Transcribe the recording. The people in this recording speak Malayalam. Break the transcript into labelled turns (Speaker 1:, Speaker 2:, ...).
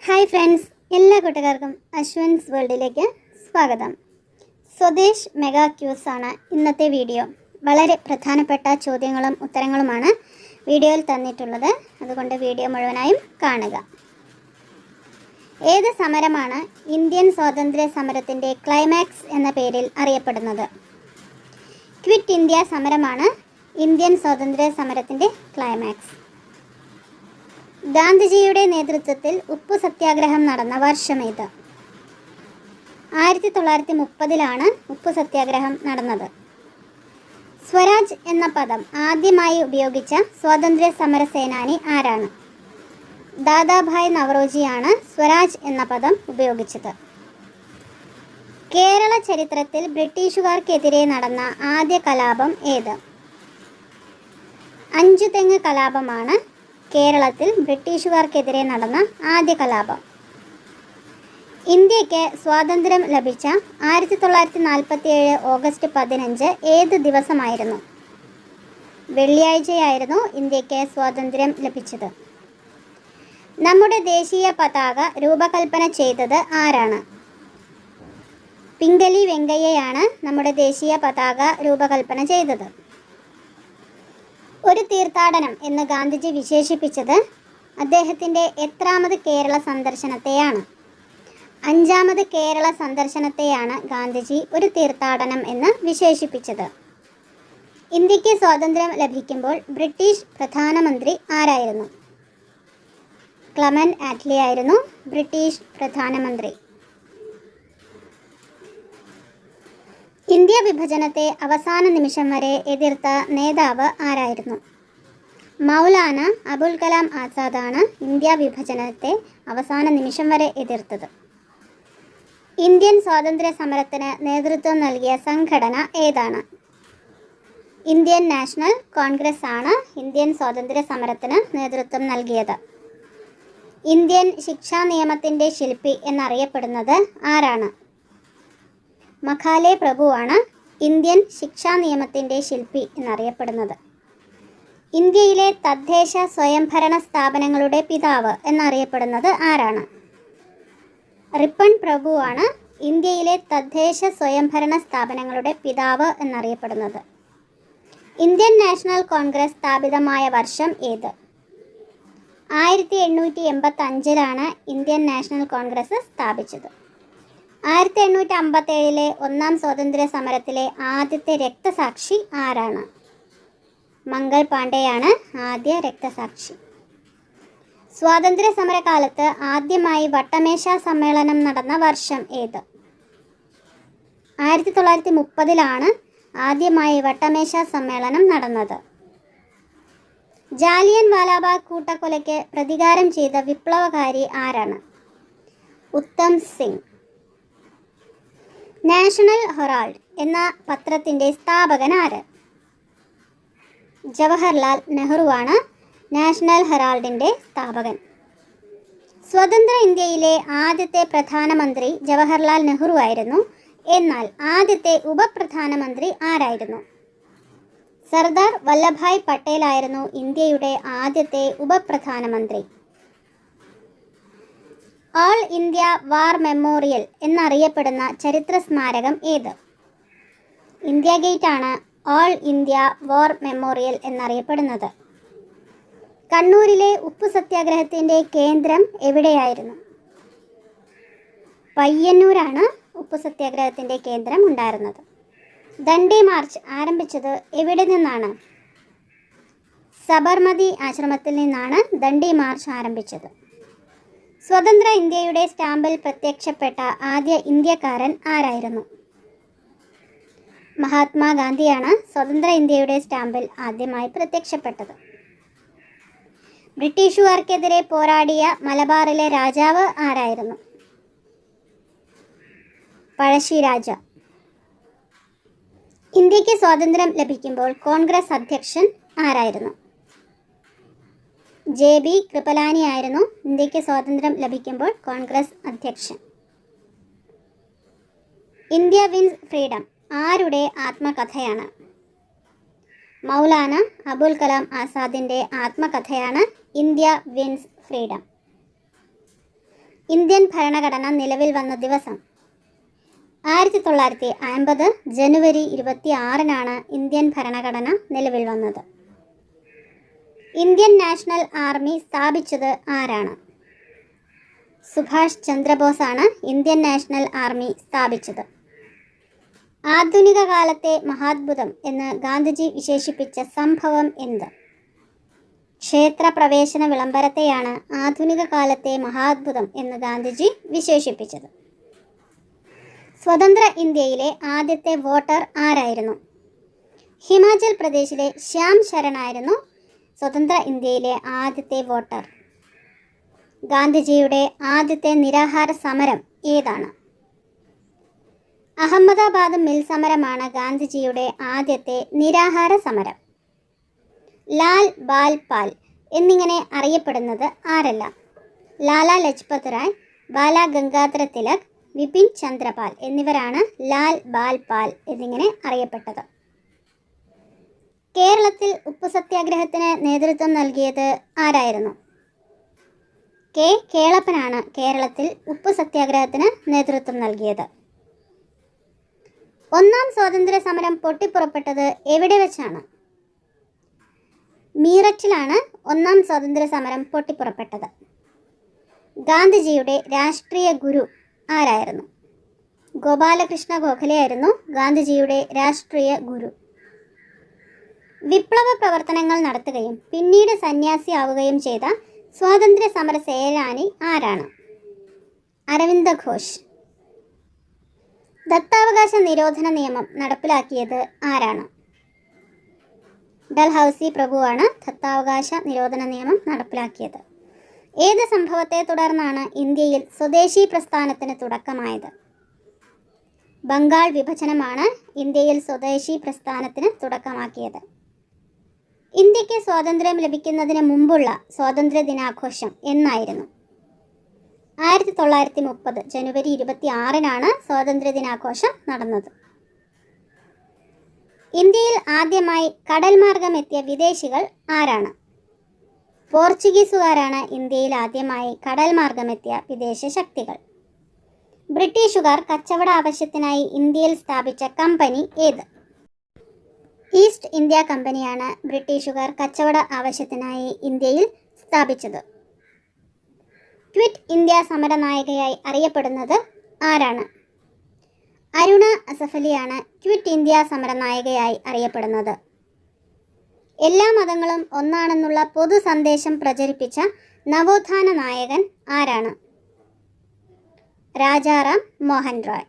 Speaker 1: ഹായ് ഫ്രണ്ട്സ്, എല്ലാ കൂട്ടുകാർക്കും അശ്വൻസ് വേൾഡിലേക്ക് സ്വാഗതം. സ്വദേശ് മെഗാ ക്യൂസ് ആണ് ഇന്നത്തെ വീഡിയോ. വളരെ പ്രധാനപ്പെട്ട ചോദ്യങ്ങളും ഉത്തരങ്ങളുമാണ് വീഡിയോയിൽ തന്നിട്ടുള്ളത്. അതുകൊണ്ട് വീഡിയോ മുഴുവനായും കാണുക. ഏത് സമരമാണ് ഇന്ത്യൻ സ്വാതന്ത്ര്യ സമരത്തിൻ്റെ ക്ലൈമാക്സ് എന്ന പേരിൽ അറിയപ്പെടുന്നത്? ക്വിറ്റ് ഇന്ത്യ സമരമാണ് ഇന്ത്യൻ സ്വാതന്ത്ര്യ സമരത്തിൻ്റെ ക്ലൈമാക്സ്. ഗാന്ധിജിയുടെ നേതൃത്വത്തിൽ ഉപ്പു സത്യാഗ്രഹം നടന്ന വർഷമേത്? 1930 ഉപ്പു സത്യാഗ്രഹം നടന്നത്. സ്വരാജ് എന്ന പദം ആദ്യമായി ഉപയോഗിച്ച സ്വാതന്ത്ര്യ സമര സേനാനി ആരാണ്? ദാദാഭായ് നവറോജിയാണ് സ്വരാജ് എന്ന പദം ഉപയോഗിച്ചത്. കേരള ചരിത്രത്തിൽ ബ്രിട്ടീഷുകാർക്കെതിരെ നടന്ന ആദ്യ കലാപം ഏത്? അഞ്ചുതെങ്ങ് കലാപമാണ് കേരളത്തിൽ ബ്രിട്ടീഷുകാർക്കെതിരെ നടന്ന ആദ്യ കലാപം. ഇന്ത്യക്ക് സ്വാതന്ത്ര്യം ലഭിച്ച 1947 ഓഗസ്റ്റ് 15 ഏത് ദിവസമായിരുന്നു? വെള്ളിയാഴ്ചയായിരുന്നു ഇന്ത്യക്ക് സ്വാതന്ത്ര്യം ലഭിച്ചത്. നമ്മുടെ ദേശീയ പതാക രൂപകൽപ്പന ചെയ്തത് ആരാണ്? പിംഗലി വെങ്കയ്യയാണ് നമ്മുടെ ദേശീയ പതാക രൂപകൽപ്പന ചെയ്തത്. ഒരു തീർത്ഥാടനം എന്ന് ഗാന്ധിജി വിശേഷിപ്പിച്ചത് അദ്ദേഹത്തിൻ്റെ എത്രാമത് കേരള സന്ദർശനത്തെയാണ്? 5ാമത് കേരള സന്ദർശനത്തെയാണ് ഗാന്ധിജി ഒരു തീർത്ഥാടനം എന്ന് വിശേഷിപ്പിച്ചത്. ഇന്ത്യക്ക് സ്വാതന്ത്ര്യം ലഭിക്കുമ്പോൾ ബ്രിട്ടീഷ് പ്രധാനമന്ത്രി ആരായിരുന്നു? ക്ലെമന്റ് ആറ്റ്ലി ആയിരുന്നു ബ്രിട്ടീഷ് പ്രധാനമന്ത്രി. ഇന്ത്യ വിഭജനത്തെ അവസാന നിമിഷം വരെ എതിർത്ത നേതാവ് ആരായിരുന്നു? മൗലാന അബുൽ കലാം ആസാദാണ് ഇന്ത്യ വിഭജനത്തെ അവസാന നിമിഷം വരെ എതിർത്തത്. ഇന്ത്യൻ സ്വാതന്ത്ര്യ സമരത്തിന് നേതൃത്വം നൽകിയ സംഘടന ഏതാണ്? ഇന്ത്യൻ നാഷണൽ കോൺഗ്രസ് ആണ് ഇന്ത്യൻ സ്വാതന്ത്ര്യ സമരത്തിന് നേതൃത്വം നൽകിയത്. ഇന്ത്യൻ ശിക്ഷാ നിയമത്തിൻ്റെ ശില്പി എന്നറിയപ്പെടുന്നത് ആരാണ്? മഖാലെ പ്രഭുവാണ് ഇന്ത്യൻ ശിക്ഷാ നിയമത്തിൻ്റെ ശില്പി എന്നറിയപ്പെടുന്നത്. ഇന്ത്യയിലെ തദ്ദേശ സ്വയംഭരണ സ്ഥാപനങ്ങളുടെ പിതാവ് എന്നറിയപ്പെടുന്നത് ആരാണ്? റിപ്പൺ പ്രഭുവാണ് ഇന്ത്യയിലെ തദ്ദേശ സ്വയംഭരണ സ്ഥാപനങ്ങളുടെ പിതാവ് എന്നറിയപ്പെടുന്നത്. ഇന്ത്യൻ നാഷണൽ കോൺഗ്രസ് സ്ഥാപിതമായ വർഷം ഏത്? 1885 ഇന്ത്യൻ നാഷണൽ കോൺഗ്രസ് സ്ഥാപിച്ചത്. 1857 ഒന്നാം സ്വാതന്ത്ര്യ സമരത്തിലെ ആദ്യത്തെ രക്തസാക്ഷി ആരാണ്? മംഗൾ പാണ്ഡെയാണ് ആദ്യ രക്തസാക്ഷി. സ്വാതന്ത്ര്യ സമരകാലത്ത് ആദ്യമായി വട്ടമേശ സമ്മേളനം നടന്ന വർഷം ഏത്? 1930 ആദ്യമായി വട്ടമേശ സമ്മേളനം നടന്നത്. ജാലിയൻ വാലാബാഗ് കൂട്ടക്കൊലയ്ക്ക് പ്രതികാരം ചെയ്ത വിപ്ലവകാരി ആരാണ്? ഉത്തം സിംഗ്. നാഷണൽ ഹെറാൾഡ് എന്ന പത്രത്തിൻ്റെ സ്ഥാപകൻ ആര്? ജവഹർലാൽ നെഹ്റുവാണ് നാഷണൽ ഹെറാൾഡിൻ്റെ സ്ഥാപകൻ. സ്വതന്ത്ര ഇന്ത്യയിലെ ആദ്യത്തെ പ്രധാനമന്ത്രി ജവഹർലാൽ നെഹ്റു ആയിരുന്നു. എന്നാൽ ആദ്യത്തെ ഉപപ്രധാനമന്ത്രി ആരായിരുന്നു? സർദാർ വല്ലഭായ് പട്ടേൽ ആയിരുന്നു ഇന്ത്യയുടെ ആദ്യത്തെ ഉപപ്രധാനമന്ത്രി. ഓൾ ഇന്ത്യ വാർ മെമ്മോറിയൽ എന്നറിയപ്പെടുന്ന ചരിത്ര സ്മാരകം ഏത്? ഇന്ത്യ ഗേറ്റ് ആണ് ഓൾ ഇന്ത്യ വാർ മെമ്മോറിയൽ എന്നറിയപ്പെടുന്നത്. കണ്ണൂരിലെ ഉപ്പു സത്യാഗ്രഹത്തിൻ്റെ കേന്ദ്രം എവിടെയായിരുന്നു? പയ്യന്നൂരാണ് ഉപ്പു സത്യാഗ്രഹത്തിൻ്റെ കേന്ദ്രം ഉണ്ടായിരുന്നത്. ദണ്ഡി മാർച്ച് ആരംഭിച്ചത് എവിടെ നിന്നാണ്? സബർമതി ആശ്രമത്തിൽ നിന്നാണ് ദണ്ഡി മാർച്ച് ആരംഭിച്ചത്. സ്വതന്ത്ര ഇന്ത്യയുടെ സ്റ്റാമ്പിൽ പ്രത്യക്ഷപ്പെട്ട ആദ്യ ഇന്ത്യക്കാരൻ ആരായിരുന്നു? മഹാത്മാഗാന്ധിയാണ് സ്വതന്ത്ര ഇന്ത്യയുടെ സ്റ്റാമ്പിൽ ആദ്യമായി പ്രത്യക്ഷപ്പെട്ടത്. ബ്രിട്ടീഷുകാർക്കെതിരെ പോരാടിയ മലബാറിലെ രാജാവ് ആരായിരുന്നു? പഴശ്ശിരാജ. ഇന്ത്യക്ക് സ്വാതന്ത്ര്യം ലഭിക്കുമ്പോൾ കോൺഗ്രസ് അധ്യക്ഷൻ ആരായിരുന്നു? JB കൃപലാനി ആയിരുന്നു ഇന്ത്യക്ക് സ്വാതന്ത്ര്യം ലഭിക്കുമ്പോൾ കോൺഗ്രസ് അധ്യക്ഷൻ. ഇന്ത്യ വിൻസ് ഫ്രീഡം ആരുടെ ആത്മകഥയാണ്? മൗലാന അബുൽ കലാം ആസാദിൻ്റെ ആത്മകഥയാണ് ഇന്ത്യ വിൻസ് ഫ്രീഡം. ഇന്ത്യൻ ഭരണഘടന നിലവിൽ വന്ന ദിവസം? 1950 ജനുവരി 26-നാണ് ഇന്ത്യൻ ഭരണഘടന നിലവിൽ വന്നത്. ഇന്ത്യൻ നാഷണൽ ആർമി സ്ഥാപിച്ചത് ആരാണ്? സുഭാഷ് ചന്ദ്രബോസാണ് ഇന്ത്യൻ നാഷണൽ ആർമി സ്ഥാപിച്ചത്. ആധുനിക കാലത്തെ മഹാത്ഭുതം എന്ന് ഗാന്ധിജി വിശേഷിപ്പിച്ച സംഭവം എന്ത്? ക്ഷേത്ര പ്രവേശന വിളംബരത്തെയാണ് ആധുനിക കാലത്തെ മഹാത്ഭുതം എന്ന് ഗാന്ധിജി വിശേഷിപ്പിച്ചത്. സ്വതന്ത്ര ഇന്ത്യയിലെ ആദ്യത്തെ വോട്ടർ ആരായിരുന്നു? ഹിമാചൽ പ്രദേശിലെ ശ്യാം ശരണായിരുന്നു സ്വതന്ത്ര ഇന്ത്യയിലെ ആദ്യത്തെ വോട്ടർ. ഗാന്ധിജിയുടെ ആദ്യത്തെ നിരാഹാര സമരം ഏതാണ്? അഹമ്മദാബാദ് മിൽ സമരമാണ് ഗാന്ധിജിയുടെ ആദ്യത്തെ നിരാഹാര സമരം. ലാൽ ബാൽ പാൽ എന്നിങ്ങനെ അറിയപ്പെടുന്നത് ആരെല്ലാം? ലാലാ ലജ്പത് റായ്, ബാല ഗംഗാധര തിലക്, വിപിൻ ചന്ദ്രപാൽ എന്നിവരാണ് ലാൽ ബാൽ പാൽ എന്നിങ്ങനെ അറിയപ്പെട്ടത്. കേരളത്തിൽ ഉപ്പു സത്യാഗ്രഹത്തിന് നേതൃത്വം നൽകിയത് ആരായിരുന്നു? കെ കേളപ്പനാണ് കേരളത്തിൽ ഉപ്പു സത്യാഗ്രഹത്തിന് നേതൃത്വം നൽകിയത്. ഒന്നാം സ്വാതന്ത്ര്യ സമരം പൊട്ടിപ്പുറപ്പെട്ടത് എവിടെ വെച്ചാണ്? മീററ്റിലാണ് ഒന്നാം സ്വാതന്ത്ര്യ സമരം പൊട്ടിപ്പുറപ്പെട്ടത്. ഗാന്ധിജിയുടെ രാഷ്ട്രീയ ഗുരു ആരായിരുന്നു? ഗോപാലകൃഷ്ണ ഗോഖലെയായിരുന്നു ഗാന്ധിജിയുടെ രാഷ്ട്രീയ ഗുരു. വിപ്ലവ പ്രവർത്തനങ്ങൾ നടത്തുകയും പിന്നീട് സന്യാസിയാവുകയും ചെയ്ത സ്വാതന്ത്ര്യ സമര സേനാനി ആരാണ്? അരവിന്ദ ഘോഷ്. ദത്താവകാശ നിരോധന നിയമം നടപ്പിലാക്കിയത് ആരാണ്? ഡൽഹൌസി പ്രഭുവാണ് ദത്താവകാശ നിരോധന നിയമം നടപ്പിലാക്കിയത്. ഏത് സംഭവത്തെ തുടർന്നാണ് ഇന്ത്യയിൽ സ്വദേശി പ്രസ്ഥാനത്തിന് തുടക്കമായത്? ബംഗാൾ വിഭജനമാണ് ഇന്ത്യയിൽ സ്വദേശി പ്രസ്ഥാനത്തിന് തുടക്കമാക്കിയത്. ഇന്ത്യക്ക് സ്വാതന്ത്ര്യം ലഭിക്കുന്നതിന് മുമ്പുള്ള സ്വാതന്ത്ര്യ ദിനാഘോഷം എന്നായിരുന്നു? 1930 ജനുവരി 26-നാണ് സ്വാതന്ത്ര്യ ദിനാഘോഷം നടന്നത്. ഇന്ത്യയിൽ ആദ്യമായി കടൽ മാർഗം എത്തിയ വിദേശികൾ ആരാണ്? പോർച്ചുഗീസുകാരാണ് ഇന്ത്യയിൽ ആദ്യമായി കടൽ മാർഗമെത്തിയ വിദേശ ശക്തികൾ. ബ്രിട്ടീഷുകാർ കച്ചവട ആവശ്യത്തിനായി ഇന്ത്യയിൽ സ്ഥാപിച്ച കമ്പനി ഏത്? ഈസ്റ്റ് ഇന്ത്യ കമ്പനിയാണ് ബ്രിട്ടീഷുകാർ കച്ചവട ആവശ്യത്തിനായി ഇന്ത്യയിൽ സ്ഥാപിച്ചത്. ക്വിറ്റ് ഇന്ത്യ സമരനായികയായി അറിയപ്പെടുന്നത് ആരാണ്? അരുണ അസഫലിയാണ് ക്വിറ്റ് ഇന്ത്യ സമരനായികയായി അറിയപ്പെടുന്നത്. എല്ലാ മതങ്ങളും ഒന്നാണെന്നുള്ള പൊതു സന്ദേശം പ്രചരിപ്പിച്ച നവോത്ഥാന നായകൻ ആരാണ്? രാജാറാം മോഹൻ റോയ്.